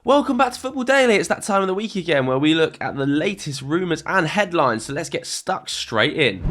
Welcome back to Football Daily. It's that time of the week again where we look at the latest rumours and headlines, so let's get stuck straight in.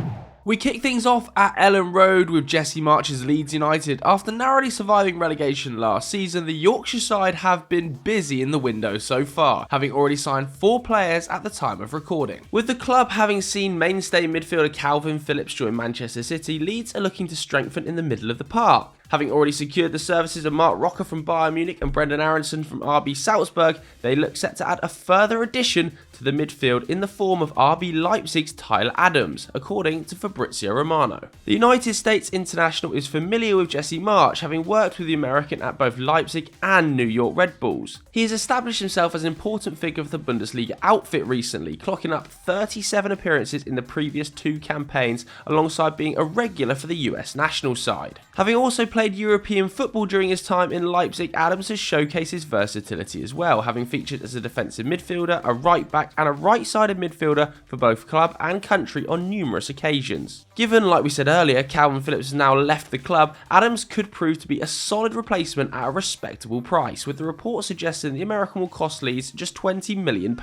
We kick things off at Ellen Road with Jesse March's Leeds United. After narrowly surviving relegation last season, the Yorkshire side have been busy in the window so far, having already signed 4 players at the time of recording. With the club having seen mainstay midfielder Calvin Phillips join Manchester City, Leeds are looking to strengthen in the middle of the park. Having already secured the services of Mark Rocker from Bayern Munich and Brendan Aronson from RB Salzburg, they look set to add a further addition to the midfield in the form of RB Leipzig's Tyler Adams, according to Fabrizio Romano. The United States international is familiar with Jesse March, having worked with the American at both Leipzig and New York Red Bulls. He has established himself as an important figure of the Bundesliga outfit recently, clocking up 37 appearances in the previous 2 campaigns, alongside being a regular for the US national side. Having also played European football during his time in Leipzig, Adams has showcased his versatility as well, having featured as a defensive midfielder, a right back and a right-sided midfielder for both club and country on numerous occasions. Given, like we said earlier, Calvin Phillips has now left the club, Adams could prove to be a solid replacement at a respectable price, with the report suggesting the American will cost Leeds just £20 million,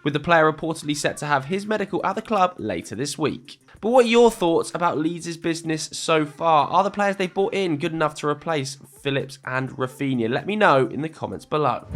with the player reportedly set to have his medical at the club later this week. But what are your thoughts about Leeds' business so far? Are the players they bought in good enough to replace Phillips and Rafinha? Let me know in the comments below.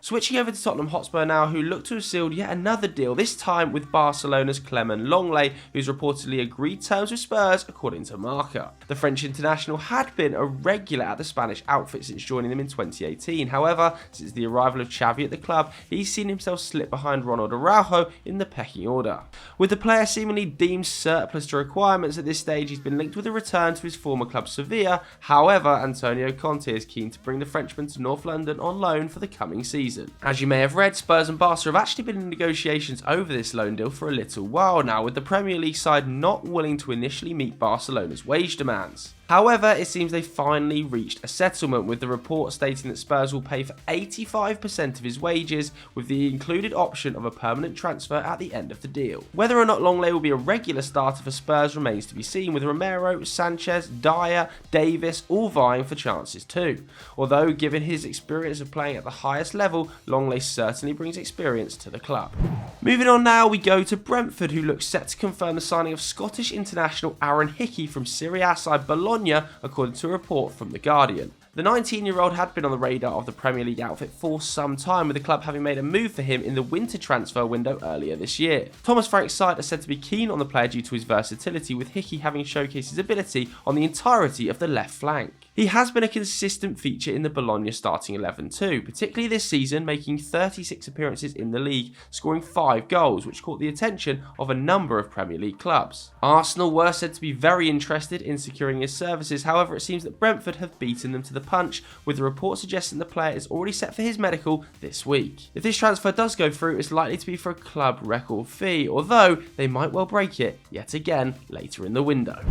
Switching over to Tottenham Hotspur now, who look to have sealed yet another deal, this time with Barcelona's Clement Longley, who's reportedly agreed terms with Spurs, according to Marca. The French international had been a regular at the Spanish outfit since joining them in 2018. However, since the arrival of Xavi at the club, he's seen himself slip behind Ronald Araujo in the pecking order. With the player seemingly deemed surplus to requirements at this stage, he's been linked with a return to his former club Sevilla. However, Antonio Conte is keen to bring the Frenchman to North London on loan for the coming season. As you may have read, Spurs and Barca have actually been in negotiations over this loan deal for a little while now, with the Premier League side not willing to initially meet Barcelona's wage demands. However, it seems they finally reached a settlement, with the report stating that Spurs will pay for 85% of his wages, with the included option of a permanent transfer at the end of the deal. Whether or not Longley will be a regular starter for Spurs remains to be seen, with Romero, Sanchez, Dyer, Davis all vying for chances too. Although, given his experience of playing at the highest level, Longley certainly brings experience to the club. Moving on now, we go to Brentford, who look set to confirm the signing of Scottish international Aaron Hickey from Serie A side Bologna, according to a report from The Guardian. The 19-year-old had been on the radar of the Premier League outfit for some time, with the club having made a move for him in the winter transfer window earlier this year. Thomas Frank's side are said to be keen on the player due to his versatility, with Hickey having showcased his ability on the entirety of the left flank. He has been a consistent feature in the Bologna starting 11 too, particularly this season, making 36 appearances in the league, scoring 5 goals, which caught the attention of a number of Premier League clubs. Arsenal were said to be very interested in securing his services, however it seems that Brentford have beaten them to the punch, with the report suggesting the player is already set for his medical this week. If this transfer does go through, it's likely to be for a club record fee, although they might well break it yet again later in the window.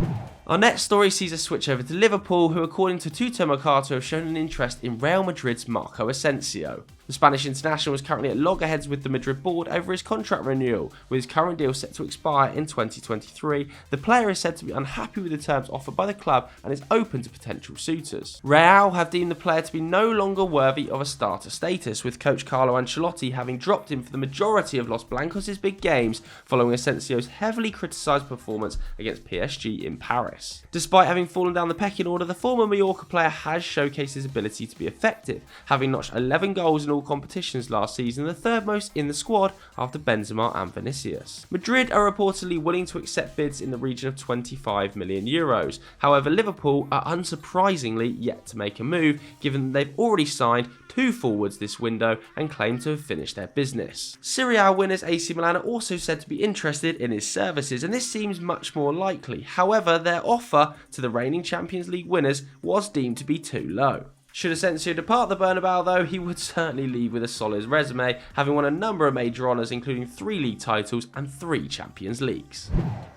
Our next story sees a switch over to Liverpool, who according to Tutto Mercato have shown an interest in Real Madrid's Marco Asensio. The Spanish international is currently at loggerheads with the Madrid board over his contract renewal, with his current deal set to expire in 2023. The player is said to be unhappy with the terms offered by the club and is open to potential suitors. Real have deemed the player to be no longer worthy of a starter status, with coach Carlo Ancelotti having dropped him for the majority of Los Blancos' big games following Asensio's heavily criticised performance against PSG in Paris. Despite having fallen down the pecking order, the former Mallorca player has showcased his ability to be effective, having notched 11 goals in all competitions last season, the third most in the squad after Benzema and Vinicius. Madrid are reportedly willing to accept bids in the region of €25 million. However, Liverpool are unsurprisingly yet to make a move, given that they've already signed 2 forwards this window and claim to have finished their business. Serie A winners AC Milan are also said to be interested in his services, and this seems much more likely. However, their offer to the reigning Champions League winners was deemed to be too low. Should Asensio depart the Bernabeu though, he would certainly leave with a solid resume, having won a number of major honours including 3 league titles and 3 Champions Leagues.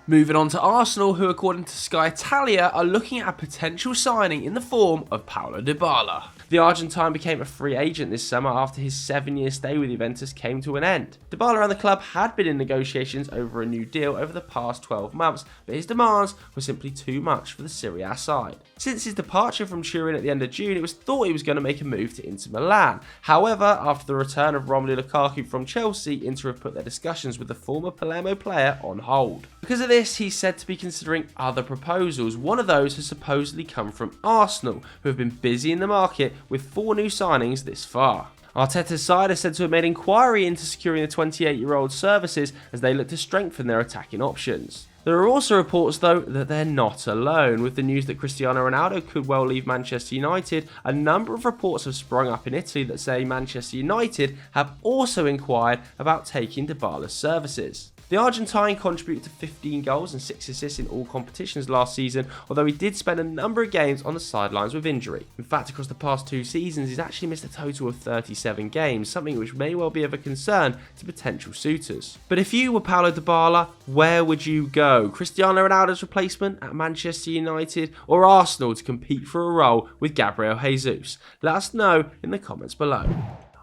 Moving on to Arsenal, who according to Sky Italia are looking at a potential signing in the form of Paulo Dybala. The Argentine became a free agent this summer after his 7-year stay with Juventus came to an end. Dybala and the club had been in negotiations over a new deal over the past 12 months, but his demands were simply too much for the Serie A side. Since his departure from Turin at the end of June, it was thought he was going to make a move to Inter Milan. However, after the return of Romelu Lukaku from Chelsea, Inter have put their discussions with the former Palermo player on hold. Because of this, he's said to be considering other proposals. One of those has supposedly come from Arsenal, who have been busy in the market with 4 new signings this far. Arteta's side is said to have made inquiry into securing the 28-year-old's services as they look to strengthen their attacking options. There are also reports, though, that they're not alone. With the news that Cristiano Ronaldo could well leave Manchester United, a number of reports have sprung up in Italy that say Manchester United have also inquired about taking Dybala's services. The Argentine contributed to 15 goals and 6 assists in all competitions last season, although he did spend a number of games on the sidelines with injury. In fact, across the past 2 seasons, he's actually missed a total of 37 games, something which may well be of a concern to potential suitors. But if you were Paulo Dybala, where would you go? Cristiano Ronaldo's replacement at Manchester United, or Arsenal to compete for a role with Gabriel Jesus? Let us know in the comments below.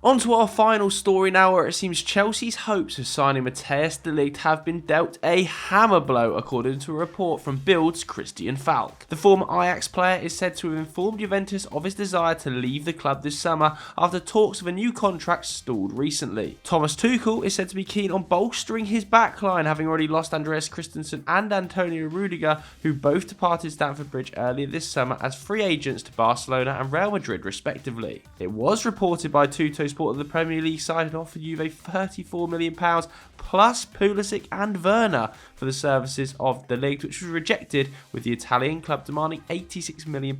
On to our final story now, where it seems Chelsea's hopes of signing Matthijs de Ligt have been dealt a hammer blow, according to a report from Bild's Christian Falk. The former Ajax player is said to have informed Juventus of his desire to leave the club this summer after talks of a new contract stalled recently. Thomas Tuchel is said to be keen on bolstering his backline, having already lost Andreas Christensen and Antonio Rudiger, who both departed Stamford Bridge earlier this summer as free agents to Barcelona and Real Madrid respectively. It was reported by Tutto Sport that the Premier League side had offered Juve £34 million plus Pulisic and Werner for the services of the league, which was rejected, with the Italian club demanding £86 million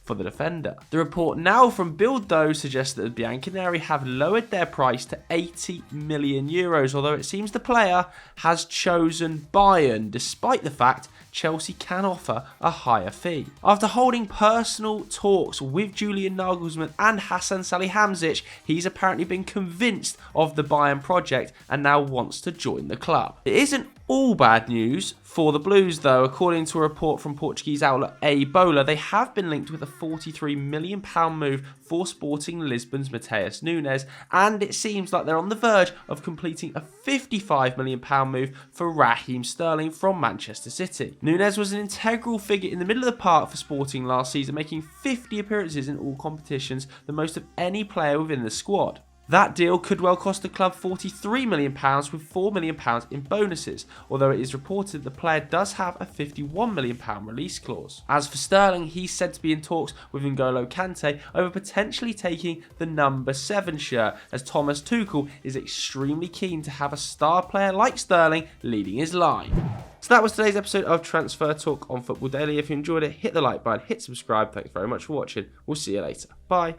for the defender. The report now from Bild, though, suggests that the Bianconeri have lowered their price to €80 million, although it seems the player has chosen Bayern, despite the fact Chelsea can offer a higher fee. After holding personal talks with Julian Nagelsmann and Hasan Salihamidzic, he's apparently been convinced of the Bayern project and now wants to join the club. It isn't all bad news for the Blues, though. According to a report from Portuguese outlet Bola, they have been linked with a £43 million move for Sporting Lisbon's Matheus Nunes, and it seems like they're on the verge of completing a £55 million move for Raheem Sterling from Manchester City. Nunes was an integral figure in the middle of the park for Sporting last season, making 50 appearances in all competitions, the most of any player within the squad. That deal could well cost the club £43 million with £4 million in bonuses, although it is reported the player does have a £51 million release clause. As for Sterling, he's said to be in talks with N'Golo Kante over potentially taking the number 7 shirt, as Thomas Tuchel is extremely keen to have a star player like Sterling leading his line. So that was today's episode of Transfer Talk on Football Daily. If you enjoyed it, hit the like button, hit subscribe. Thanks very much for watching. We'll see you later. Bye.